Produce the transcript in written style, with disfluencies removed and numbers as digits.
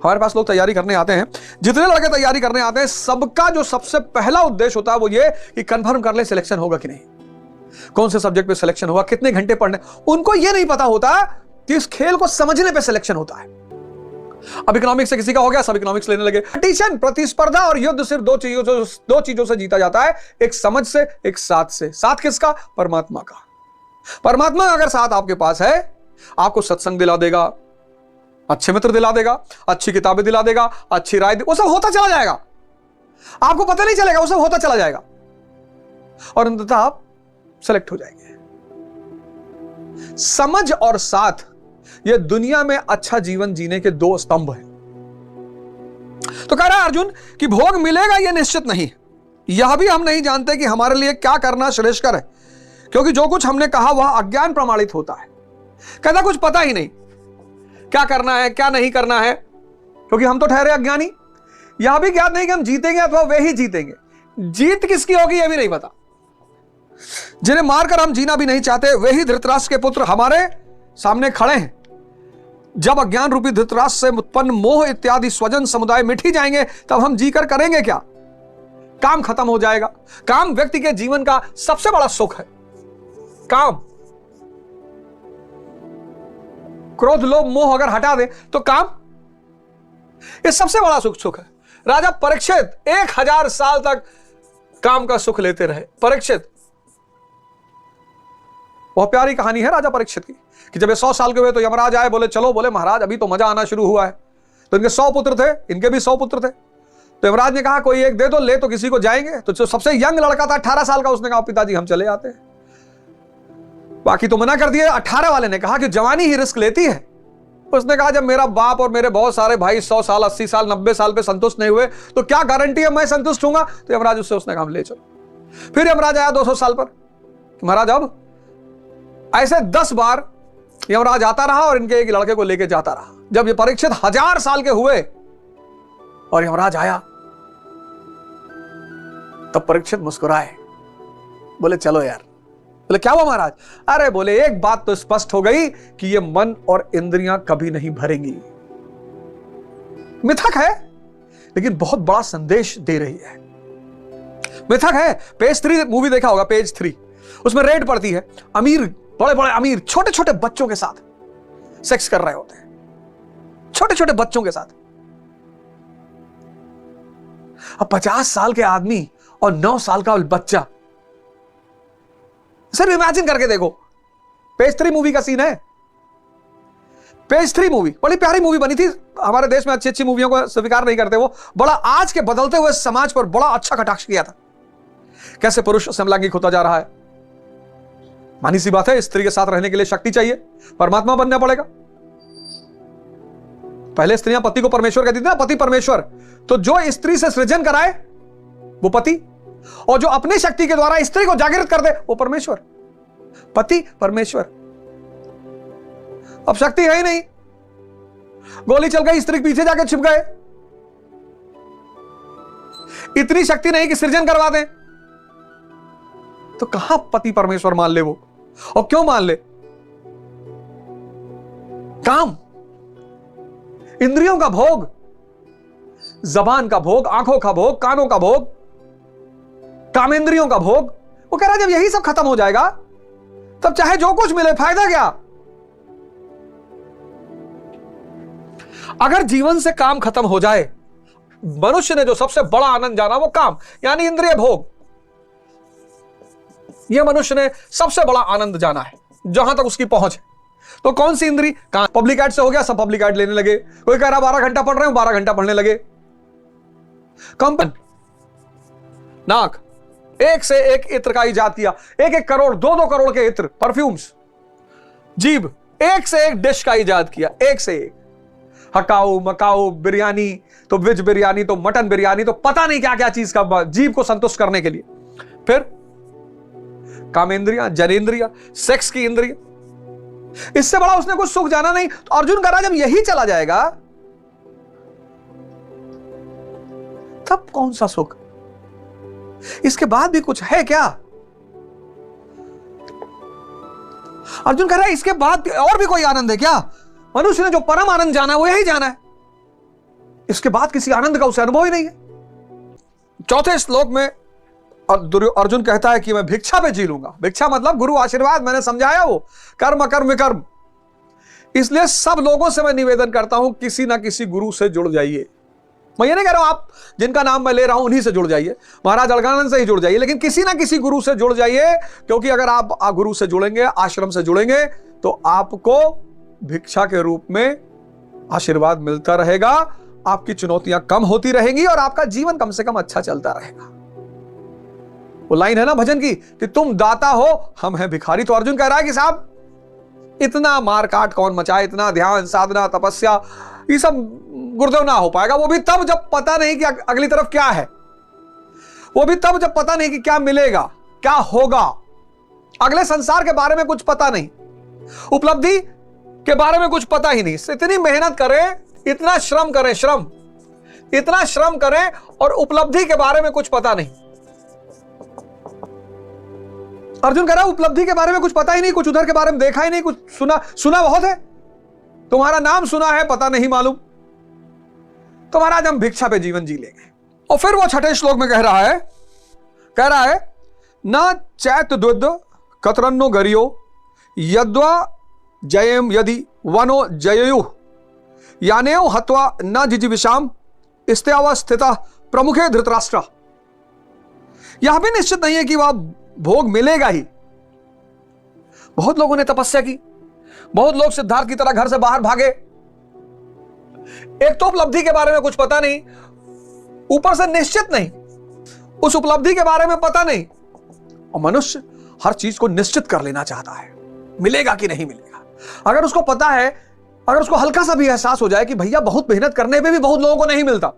हमारे पास लोग तैयारी करने आते हैं, जितने लड़के तैयारी करने आते हैं, सबका जो सबसे पहला उद्देश्य होता है वो ये कि कंफर्म कर ले सिलेक्शन होगा कि नहीं, कौन से सब्जेक्ट पे सिलेक्शन होगा, कितने घंटे पढ़ने। उनको ये नहीं पता होता कि इस खेल को समझने पे सिलेक्शन होता है। अब इकोनॉमिक्स से किसी का हो गया, सब इकोनॉमिक्स लेने लगे। कंपटीशन, प्रतिस्पर्धा और युद्ध सिर्फ दो चीजों से जीता जाता है, एक समझ से, एक साथ से। साथ किसका? परमात्मा का। परमात्मा अगर साथ आपके पास है, आपको सत्संग दिला देगा, अच्छे मित्र दिला देगा, अच्छी किताबें दिला देगा, अच्छी राय, वो सब होता चला जाएगा, आपको पता नहीं चलेगा, वो सब होता चला जाएगा और अंततः आप सेलेक्ट हो जाएंगे। समझ और साथ, ये दुनिया में अच्छा जीवन जीने के दो स्तंभ हैं। तो कह रहा है अर्जुन कि भोग मिलेगा यह निश्चित नहीं, यह भी हम नहीं जानते कि हमारे लिए क्या करना श्रेष्ठकर है, क्योंकि जो कुछ हमने कहा वह अज्ञान प्रमाणित होता है। कहता कुछ पता ही नहीं क्या करना है, क्या नहीं करना है, क्योंकि हम तो ठहरे अज्ञानी। यह भी ज्ञात नहीं कि हम जीतेंगे अथवा वे ही जीतेंगे। जीत किसकी होगी यह भी नहीं पता। जिन्हें मारकर हम जीना भी नहीं चाहते, वे ही धृतराष्ट्र के पुत्र हमारे सामने खड़े हैं। जब अज्ञान रूपी धृतराष्ट्र से उत्पन्न मोह इत्यादि स्वजन समुदाय मिट ही जाएंगे, तब हम जीकर करेंगे क्या? काम खत्म हो जाएगा। काम व्यक्ति के जीवन का सबसे बड़ा सुख है। काम, क्रोध, लोभ, मोह अगर हटा दे तो काम, ये सबसे बड़ा सुख है। राजा परीक्षित 1000 साल तक काम का सुख लेते रहे। परीक्षित, बहुत प्यारी कहानी है राजा परीक्षित की, कि जब ये 100 साल के हुए तो यमराज आए, बोले चलो, बोले महाराज अभी तो मजा आना शुरू हुआ है। तो इनके 100 पुत्र थे, इनके भी 100 पुत्र थे। तो यमराज ने कहा कोई एक दे दो, ले तो किसी को जाएंगे। तो जो सबसे यंग लड़का था 18 साल का, उसने कहा पिताजी हम चले आते हैं। बाकी तो मना कर दिए। 18 वाले ने कहा कि जवानी ही रिस्क लेती है। उसने कहा जब मेरा बाप और मेरे बहुत सारे भाई 100 साल, 80 साल, 90 साल पे संतुष्ट नहीं हुए, तो क्या गारंटी है मैं संतुष्ट होऊंगा? तो यमराज उसने कहा ले चलो। फिर यमराज आया 200 साल पर, महाराज अब। ऐसे 10 बार यमराज आता रहा और इनके एक लड़के को लेके जाता रहा। जब ये परीक्षित 1000 साल के हुए और यमराज आया, तब परीक्षित मुस्कुराए, बोले चलो यार। बोले क्या हुआ महाराज? अरे बोले एक बात तो स्पष्ट हो गई कि ये मन और इंद्रियां कभी नहीं भरेंगी। मिथक है लेकिन बहुत बड़ा संदेश दे रही है। मिथक है। पेज 3 मूवी देखा होगा, पेज 3, उसमें रेड पड़ती है, अमीर, बड़े बड़े अमीर छोटे छोटे बच्चों के साथ सेक्स कर रहे होते हैं, छोटे छोटे बच्चों के साथ। अब 50 साल के आदमी और 9 साल का बच्चा, सर इमेजिन करके देखो। पेज 3 मूवी का सीन है। पेज 3 मूवी बड़ी प्यारी मूवी बनी थी। हमारे देश में अच्छी अच्छी मूवियों को स्वीकार नहीं करते। वो बड़ा आज के बदलते हुए समाज पर बड़ा अच्छा कटाक्ष किया था, कैसे पुरुष समलैंगिक होता जा रहा है। मानी सी बात है, स्त्री के साथ रहने के लिए शक्ति चाहिए, परमात्मा बनना पड़ेगा। पहले स्त्रियां पति को परमेश्वर कहती थी ना, पति परमेश्वर। तो जो स्त्री से सृजन कराए वो पति, और जो अपनी शक्ति के द्वारा स्त्री को जागृत कर दे वो परमेश्वर। पति परमेश्वर। अब शक्ति है ही नहीं, गोली चल गई, स्त्री के पीछे जाके छिप गए। इतनी शक्ति नहीं कि सृजन करवा दें, तो कहां पति परमेश्वर मान ले वो? और क्यों मान ले? काम, इंद्रियों का भोग, जबान का भोग, आंखों का भोग, कानों का भोग, कामेंद्रियों का भोग। वो कह रहा है जब यही सब खत्म हो जाएगा तब चाहे जो कुछ मिले फायदा क्या? अगर जीवन से काम खत्म हो जाए, मनुष्य ने जो सबसे बड़ा आनंद जाना वो काम, यानी इंद्रिय भोग, यह मनुष्य ने सबसे बड़ा आनंद जाना है जहां तक उसकी पहुंच है। तो कौन सी इंद्री? काम। पब्लिक एड से हो गया, सब पब्लिक एड लेने लगे। कोई कह रहा 12 घंटा पढ़ रहे हो, 12 घंटा पढ़ने लगे। कंपन, नाक, एक से एक इत्र का इजाद किया, 1-1 करोड़ 2-2 करोड़ के इत्र, परफ्यूम्स। जीभ, एक से एक डिश का इजाद किया, एक से एक। हकाऊ, मकाऊ, बिरयानी, तो वेज बिरयानी, तो मटन बिरयानी, तो पता नहीं क्या क्या चीज का, जीभ को संतुष्ट करने के लिए। फिर कामेंद्रियां, जनेंद्रियां, सेक्स की इंद्रियां। इससे बड़ा उसने कुछ सुख जाना नहीं। तो अर्जुन कह रहा जब यही चला जाएगा तब कौन सा सुख? इसके बाद भी कुछ है क्या? अर्जुन कह रहा है इसके बाद और भी कोई आनंद है क्या? मनुष्य ने जो परम आनंद जाना है वो यही जाना है। इसके बाद किसी आनंद का उसे अनुभव ही नहीं है। चौथे श्लोक में अर्जुन कहता है कि मैं भिक्षा पे जी लूंगा। भिक्षा मतलब गुरु आशीर्वाद, मैंने समझाया वो कर्म कर्म विकर्म। इसलिए सब लोगों से मैं निवेदन करता हूं किसी ना किसी गुरु से जुड़ जाइए। मैं ये नहीं कह रहा हूं आप जिनका नाम मैं ले रहा हूं उन्हीं से जुड़ जाइए, महाराज अलगानंद से ही जुड़ जाइए, लेकिन किसी ना किसी गुरु से जुड़ जाइए, क्योंकि अगर आप गुरु से जुड़ेंगे, आश्रम से जुड़ेंगे, तो आपको भिक्षा के रूप में आशीर्वाद मिलता रहेगा, आपकी चुनौतियां कम होती रहेंगी और आपका जीवन कम से कम अच्छा चलता रहेगा। वो लाइन है ना भजन की कि तुम दाता हो, हम हैं भिखारी। तो अर्जुन कह रहा है कि साहब इतना मारकाट कौन मचाए, इतना ध्यान साधना तपस्या ये सब गुरुदेव ना हो पाएगा। वो भी तब जब पता नहीं कि अगली तरफ क्या है, वो भी तब जब पता नहीं कि क्या मिलेगा, क्या होगा, अगले संसार के बारे में कुछ पता नहीं, उपलब्धि के बारे में कुछ पता ही नहीं। इतनी मेहनत करें, इतना श्रम करें, इतना श्रम करें और उपलब्धि के बारे में कुछ पता नहीं। अर्जुन कह रहा है उपलब्धि के बारे में कुछ पता ही नहीं, कुछ उधर के बारे में देखा ही नहीं, कुछ सुना बहुत है, तुम्हारा नाम सुना है, पता नहीं मालूम। तो महाराज हम भिक्षा पे जीवन जी लेंगे। और फिर वो छठे श्लोक में कह रहा है न चैत द्विद कतरन्नो गरियो यद्वा जयम यदि वनो जययु यानेव हत्वा न जिजीविषाम स्थिता प्रमुखे धृतराष्ट्र। यह भी निश्चित नहीं है कि वह भोग मिलेगा ही। बहुत लोगों ने तपस्या की, बहुत लोग सिद्धार्थ की तरह घर से बाहर भागे। एक तो उपलब्धि के बारे में कुछ पता नहीं, ऊपर से निश्चित नहीं, उस उपलब्धि के बारे में पता नहीं। और मनुष्य हर चीज को निश्चित कर लेना चाहता है, मिलेगा कि नहीं मिलेगा। अगर उसको पता है, अगर उसको हल्का सा भी एहसास हो जाए कि भैया बहुत मेहनत करने पे भी बहुत लोगों को नहीं मिलता,